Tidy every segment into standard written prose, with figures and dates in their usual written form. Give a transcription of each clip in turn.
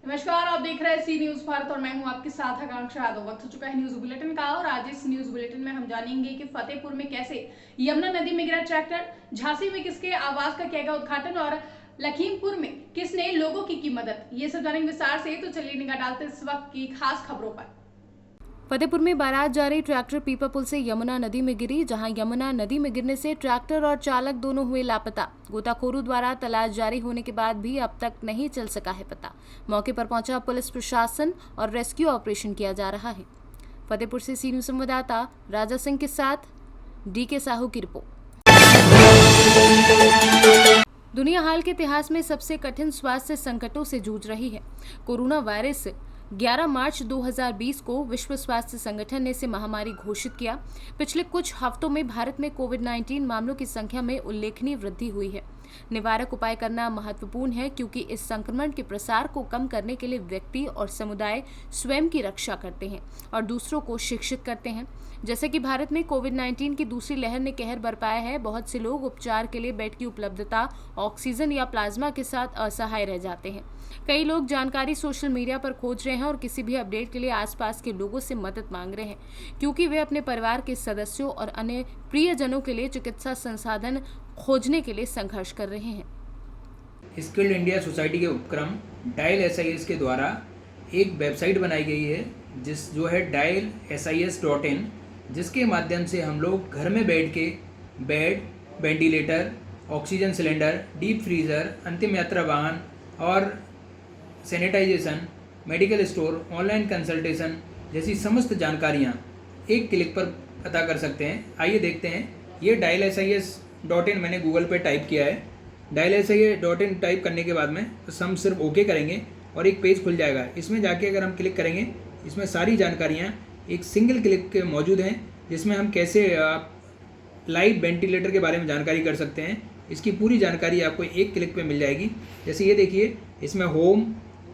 नमस्कार, आप देख रहे हैं सी न्यूज भारत और मैं हूं आपके साथ आकांक्षा यादव। वक्त हो चुका है न्यूज बुलेटिन का और आज इस न्यूज बुलेटिन में हम जानेंगे कि फतेहपुर में कैसे यमुना नदी में गिरा ट्रैक्टर, झांसी में किसके आवास का किया उद्घाटन और लखीमपुर में किसने लोगों की मदद, ये सब जानेंगे विस्तार से। तो चलिए निगाह डालते इस वक्त की खास खबरों पर। फतेहपुर में बारात जा रही ट्रैक्टर पीपा पुल से यमुना नदी में गिरी, जहां यमुना नदी में गिरने से ट्रैक्टर और चालक दोनों हुए लापता। गोताखोरों द्वारा तलाश जारी होने के बाद भी अब तक नहीं चल सका है पता। मौके पर पहुंचा पुलिस प्रशासन और रेस्क्यू ऑपरेशन किया जा रहा है। फतेहपुर से सी न्यूज संवाददाता राजा सिंह के साथ DK साहू की रिपोर्ट। दुनिया हाल के इतिहास में सबसे कठिन स्वास्थ्य संकटों से जूझ रही है। कोरोना वायरस 11 मार्च 2020 को विश्व स्वास्थ्य संगठन ने इसे महामारी घोषित किया। पिछले कुछ हफ्तों में भारत में कोविड-19 मामलों की संख्या में उल्लेखनीय वृद्धि हुई है। निवारक उपाय करना महत्वपूर्ण है, क्योंकि इस संक्रमण के प्रसार को कम करने के लिए व्यक्ति और समुदाय स्वयं की रक्षा करते हैं और दूसरों को शिक्षित करते हैं। जैसे कि भारत में कोविड-19 की दूसरी लहर ने कहर बरपाया है, बहुत से लोग उपचार के लिए बेड की उपलब्धता, ऑक्सीजन या प्लाज्मा के साथ असहाय रह जाते हैं। कई लोग जानकारी सोशल मीडिया पर खोज रहे हैं और किसी भी अपडेट के लिए आसपास के लोगों से मदद मांग रहे हैं, क्योंकि वे अपने परिवार के सदस्यों और अन्य प्रियजनों के लिए चिकित्सा संसाधन खोजने के लिए संघर्ष कर रहे हैं। स्किल्ड इंडिया सोसाइटी के उपक्रम डायल SIS के द्वारा एक वेबसाइट बनाई गई है जो है dialsis.in, जिसके माध्यम से हम लोग घर में बैठ के bed, ventilator, oxygen cylinder, deep freezer, अंतिम यात्रा वाहन और sanitisation, medical store, online consultation जैसी समस्त जानकारियाँ एक क्लिक पर पता कर सकते हैं। आइए देखते हैं। ये dialsis.in मैंने गूगल पे टाइप किया है। dialsis.in टाइप करने के बाद में हम सिर्फ ओके करेंगे और एक पेज खुल जाएगा। इसमें जाके अगर हम क्लिक करेंगे, इसमें सारी जानकारियाँ एक सिंगल क्लिक के मौजूद हैं, जिसमें हम कैसे लाइव वेंटिलेटर के बारे में जानकारी कर सकते हैं। इसकी पूरी जानकारी आपको एक क्लिक पे मिल जाएगी। जैसे ये देखिए, इसमें home,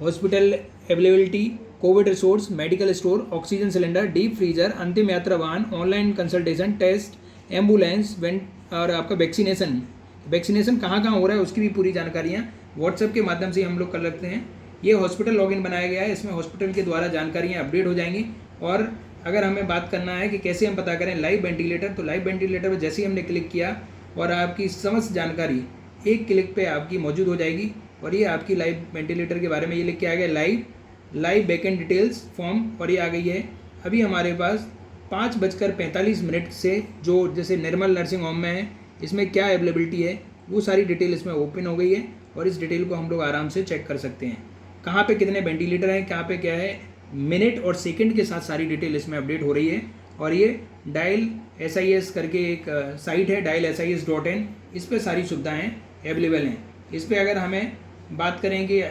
hospital availability, Covid resource, medical store, oxygen cylinder, deep freezer, अंतिम यात्रा वाहन, ऑनलाइन कंसल्टेशन, टेस्ट, एम्बुलेंस, और आपका वैक्सीनेशन कहाँ कहाँ हो रहा है उसकी भी पूरी जानकारियाँ व्हाट्सएप के माध्यम से हम लोग कर सकते हैं। ये हॉस्पिटल लॉगिन बनाया गया है, इसमें हॉस्पिटल के द्वारा जानकारियाँ अपडेट हो जाएंगी। और अगर हमें बात करना है कि कैसे हम पता करें लाइव वेंटिलेटर, तो लाइव वेंटिलेटर पर जैसे ही हमने क्लिक किया और आपकी समस्त जानकारी एक क्लिक पे आपकी मौजूद हो जाएगी। और ये आपकी लाइव वेंटिलेटर के बारे में ये लिख के आ गया लाइव बैकएंड डिटेल्स फॉर्म, और ये आ गई है। अभी हमारे पास 5:45 से जो जैसे निर्मल नर्सिंग होम में है, इसमें क्या अवेलेबिलिटी है वो सारी डिटेल इसमें ओपन हो गई है और इस डिटेल को हम लोग आराम से चेक कर सकते हैं। कहाँ पे कितने वेंटिलेटर हैं, कहाँ पे क्या है, मिनट और सेकंड के साथ सारी डिटेल इसमें अपडेट हो रही है। और ये डायल SIS करके एक साइट है, dialsis.in, इस पर सारी सुविधाएँ अवेलेबल हैं। इस पर अगर हमें बात करें कि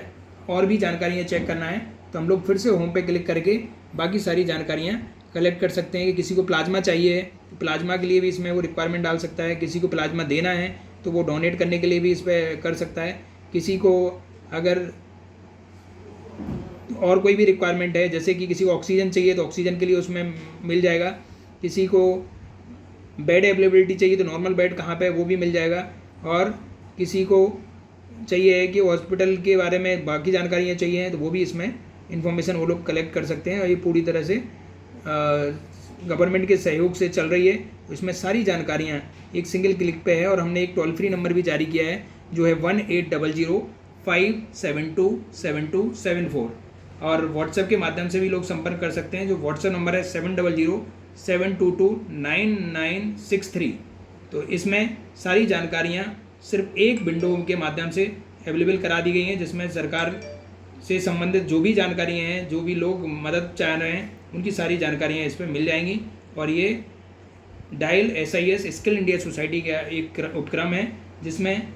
और भी जानकारियाँ चेक करना है, तो हम लोग फिर से होम पे क्लिक करके बाकी सारी जानकारियाँ कलेक्ट कर सकते हैं। कि किसी को प्लाज्मा चाहिए तो प्लाज्मा के लिए भी इसमें वो रिक्वायरमेंट डाल सकता है। किसी को प्लाज्मा देना है तो वो डोनेट करने के लिए भी इस पर कर सकता है। किसी को अगर और कोई भी रिक्वायरमेंट है, जैसे कि किसी को ऑक्सीजन चाहिए तो ऑक्सीजन के लिए उसमें मिल जाएगा। किसी को बेड अवेलेबिलिटी चाहिए तो नॉर्मल बेड कहाँ पे है वो भी मिल जाएगा। और किसी को चाहिए कि हॉस्पिटल के बारे में बाकी जानकारियाँ चाहिए तो वो भी इसमें इंफॉर्मेशन वो लोग कलेक्ट कर सकते हैं। और ये पूरी तरह से गवर्नमेंट के सहयोग से चल रही है। इसमें सारी जानकारियाँ एक सिंगल क्लिक पे है। और हमने एक टोल फ्री नंबर भी जारी किया है, जो है 1800-572-7274। और व्हाट्सएप के माध्यम से भी लोग संपर्क कर सकते हैं, जो व्हाट्सएप नंबर है 700-722-9963। तो इसमें सारी जानकारियाँ सिर्फ एक विंडो के माध्यम से अवेलेबल करा दी गई हैं, जिसमें सरकार से संबंधित जो भी जानकारियाँ हैं, जो भी लोग मदद चाह रहे हैं, उनकी सारी जानकारियाँ इस पर मिल जाएंगी। और ये dialsis स्किल इंडिया सोसाइटी का एक उपक्रम है, जिसमें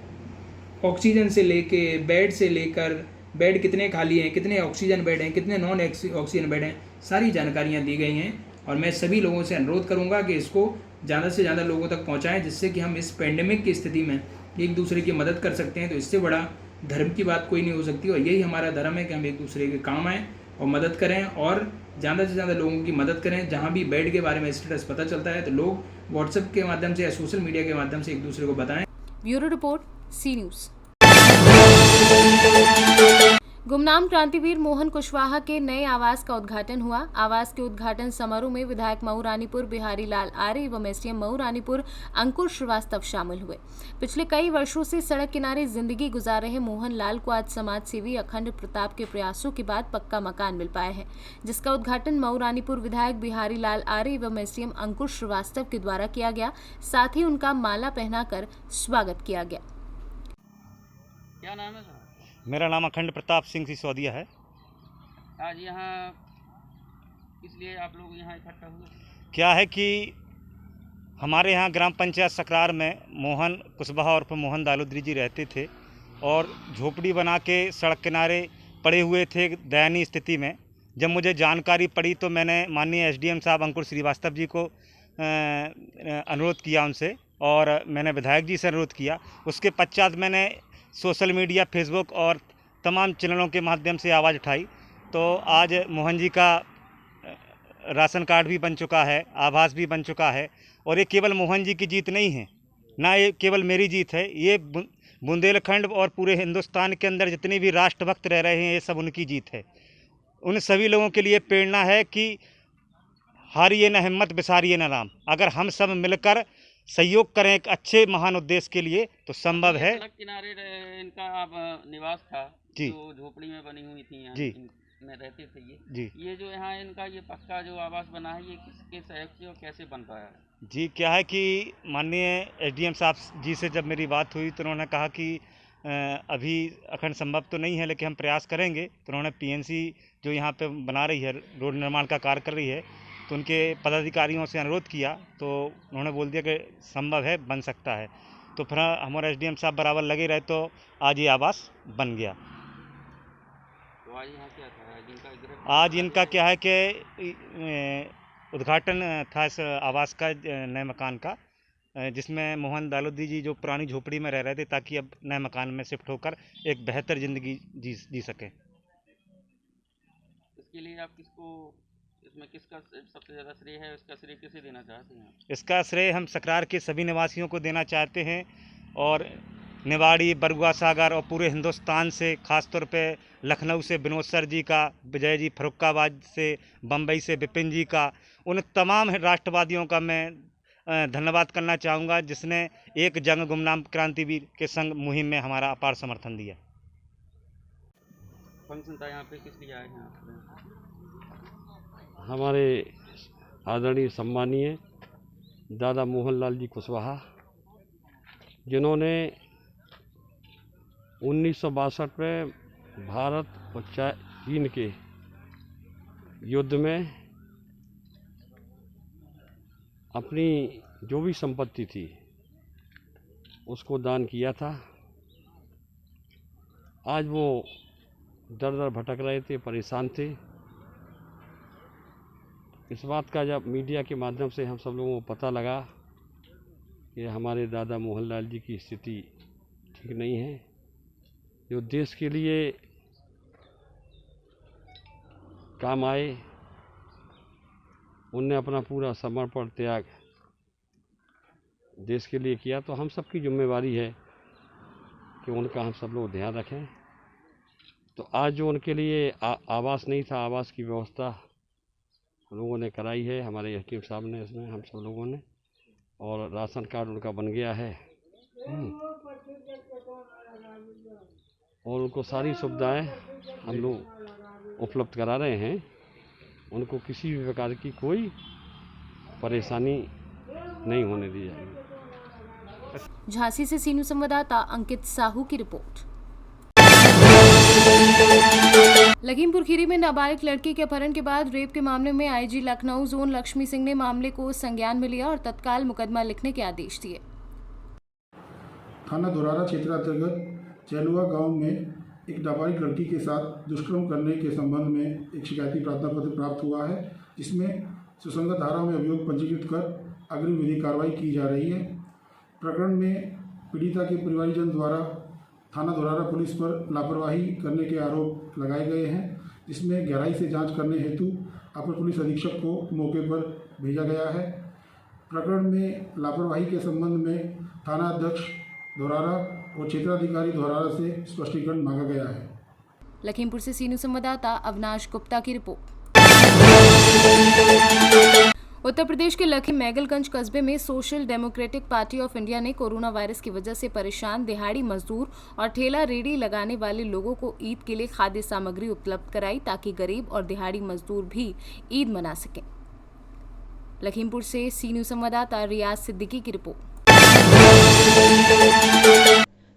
ऑक्सीजन से लेके बेड से लेकर बेड कितने खाली हैं, कितने ऑक्सीजन बेड हैं, कितने नॉन ऑक्सीजन बेड हैं, सारी जानकारियाँ दी गई हैं। और मैं सभी लोगों से अनुरोध करूँगा कि इसको ज़्यादा से ज़्यादा लोगों तक पहुँचाएँ, जिससे कि हम इस पेंडेमिक की स्थिति में एक दूसरे की मदद कर सकते हैं। तो इससे बड़ा धर्म की बात कोई नहीं हो सकती। और यही हमारा धर्म है कि हम एक दूसरे के काम आएँ और मदद करें, और ज़्यादा से ज़्यादा लोगों की मदद करें। जहाँ भी बेड के बारे में स्टेटस पता चलता है तो लोग व्हाट्सएप के माध्यम से या सोशल मीडिया के माध्यम से एक दूसरे को बताएं। ब्यूरो रिपोर्ट, सी न्यूज़। गुमनाम क्रांतिवीर मोहन कुशवाहा के नए आवास का उद्घाटन हुआ। आवास के उद्घाटन समारोह में विधायक मऊ रानीपुर बिहारी लाल आर्य एवं एसडीएम मऊ रानीपुर अंकुर श्रीवास्तव शामिल हुए। पिछले कई वर्षों से सड़क किनारे जिंदगी गुजार रहे मोहन लाल को आज समाज सेवी अखंड प्रताप के प्रयासों के बाद पक्का मकान मिल पाया है, जिसका उद्घाटन मऊ रानीपुर विधायक बिहारी लाल आर्य एवं एसडीएम अंकुर श्रीवास्तव के द्वारा किया गया। साथ ही उनका माला पहनाकर स्वागत किया गया। क्या नाम है सर? मेरा नाम अखंड प्रताप सिंह सिसोदिया है। आज यहाँ इसलिए आप लोग यहाँ इकट्ठा हुए? क्या है कि हमारे यहाँ ग्राम पंचायत सकरार में मोहन कुशवाहा और मोहन दालुद्री जी रहते थे और झोपड़ी बना के सड़क किनारे पड़े हुए थे दयनीय स्थिति में। जब मुझे जानकारी पड़ी तो मैंने माननीय एसडीएम साहब अंकुर श्रीवास्तव जी को अनुरोध किया उनसे, और मैंने विधायक जी से अनुरोध किया। उसके पश्चात मैंने सोशल मीडिया, फेसबुक और तमाम चैनलों के माध्यम से आवाज़ उठाई। तो आज मोहन जी का राशन कार्ड भी बन चुका है, आवास भी बन चुका है। और ये केवल मोहन जी की जीत नहीं है, ना ये केवल मेरी जीत है, ये बुंदेलखंड और पूरे हिंदुस्तान के अंदर जितने भी राष्ट्रभक्त रह रहे हैं ये सब उनकी जीत है। उन सभी लोगों के लिए प्रेरणा है कि हारिए न हिम्मत, बिसारिए न राम। अगर हम सब मिलकर सहयोग करें एक अच्छे महान उद्देश्य के लिए तो संभव है। सड़क किनारे इनका आप निवास था जी, जो झोपड़ी में बनी हुई थी यहाँ जी, में रहते थे जी। ये जो यहाँ इनका ये पक्का जो आवास बना है ये किसके सहयोग से और कैसे बन पाया है? जी, क्या है कि माननीय एसडीएम साहब जी से जब मेरी बात हुई तो उन्होंने कहा कि अभी अखंड संभव तो नहीं है लेकिन हम प्रयास करेंगे। तो उन्होंने पीएनसी जो यहाँ पे बना रही है, रोड निर्माण का कार्य कर रही है, तो उनके पदाधिकारियों से अनुरोध किया तो उन्होंने बोल दिया कि संभव है, बन सकता है। तो फिर हमारे एसडीएम साहब बराबर लगे रहे तो आज ये आवास बन गया। तो आज यहाँ क्या था? आज इनका क्या है कि उद्घाटन था इस आवास का, नए मकान का, जिसमें मोहन दालुद्री जी जो पुरानी झोपड़ी में रह रहे थे ताकि अब नए मकान में शिफ्ट होकर एक बेहतर ज़िंदगी जी सकें। इसके लिए आप इसमें किसका सबसे ज़्यादा श्रेय है? इसका श्रेय किसे देना चाहते हैं? इसका श्रेय हम सकरार के सभी निवासियों को देना चाहते हैं, और निवाड़ी, बरुआ सागर और पूरे हिंदुस्तान से, ख़ासतौर पे लखनऊ से विनोद सर जी का, विजय जी फर्रुखाबाद से, बम्बई से विपिन जी का, उन तमाम राष्ट्रवादियों का मैं धन्यवाद करना चाहूँगा जिसने एक जंग गुमनाम क्रांतिवीर के संग मुहिम में हमारा अपार समर्थन दिया। फंक्शन था यहाँ पे, किस लिए आए हैं? हमारे आदरणीय सम्मानीय दादा मोहन लाल जी कुशवाहा, जिन्होंने 1962 में भारत और चीन के युद्ध में अपनी जो भी संपत्ति थी उसको दान किया था। आज वो दर दर भटक रहे थे, परेशान थे। इस बात का जब मीडिया के माध्यम से हम सब लोगों को पता लगा कि हमारे दादा मोहन लाल जी की स्थिति ठीक नहीं है, जो देश के लिए काम आए, उनने अपना पूरा समर्पण त्याग देश के लिए किया, तो हम सबकी जिम्मेवारी है कि उनका हम सब लोग ध्यान रखें। तो आज जो उनके लिए आवास नहीं था, आवास की व्यवस्था हम लोगों ने कराई है, हमारे एसडीएम साहब ने, इसमें हम सब लोगों ने, और राशन कार्ड उनका बन गया है और उनको सारी सुविधाएं हम लोग उपलब्ध करा रहे हैं। उनको किसी भी प्रकार की कोई परेशानी नहीं होने दी जाएगी। झांसी से सीनियर संवाददाता अंकित साहू की रिपोर्ट। लखीमपुर खीरी में नाबालिग लड़की के अपहरण के बाद रेप के मामले में आईजी लखनऊ जोन लक्ष्मी सिंह ने मामले को संज्ञान में लिया और तत्काल मुकदमा लिखने के आदेश दिए। थाना धोरारा क्षेत्र अंतर्गत चैलुआ गांव में एक नाबालिग लड़की के साथ दुष्कर्म करने के संबंध में एक शिकायती प्रार्थना पत्र प्राप्त हुआ है, जिसमें सुसंगत धारा में अभियोग पंजीकृत कर अग्रिम विधिक कार्रवाई की जा रही है। प्रकरण में पीड़िता के परिवारजन द्वारा थाना धोरारा पुलिस पर लापरवाही करने के आरोप लगाए गए हैं, जिसमें गहराई से जांच करने हेतु अपर पुलिस अधीक्षक को मौके पर भेजा गया है। प्रकरण में लापरवाही के संबंध में थाना अध्यक्ष धोरारा और क्षेत्राधिकारी धोरारा से स्पष्टीकरण मांगा गया है। लखीमपुर से सी न्यूज संवाददाता अविनाश गुप्ता की रिपोर्ट। उत्तर प्रदेश के लखीमपुर मैगलगंज कस्बे में social democratic party of India ने कोरोना वायरस की वजह से परेशान दिहाड़ी मजदूर और ठेला रेडी लगाने वाले लोगों को ईद के लिए खाद्य सामग्री उपलब्ध कराई ताकि गरीब और दिहाड़ी मजदूर भी ईद मना सकें। लखीमपुर से सी न्यूज संवाददाता रियाज सिद्दीकी की रिपोर्ट।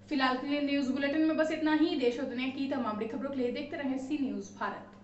फिलहाल के लिए न्यूज बुलेटिन में बस इतना ही। देश और दुनिया की तमाम बड़ी खबरों के लिए देखते रहें सी न्यूज भारत।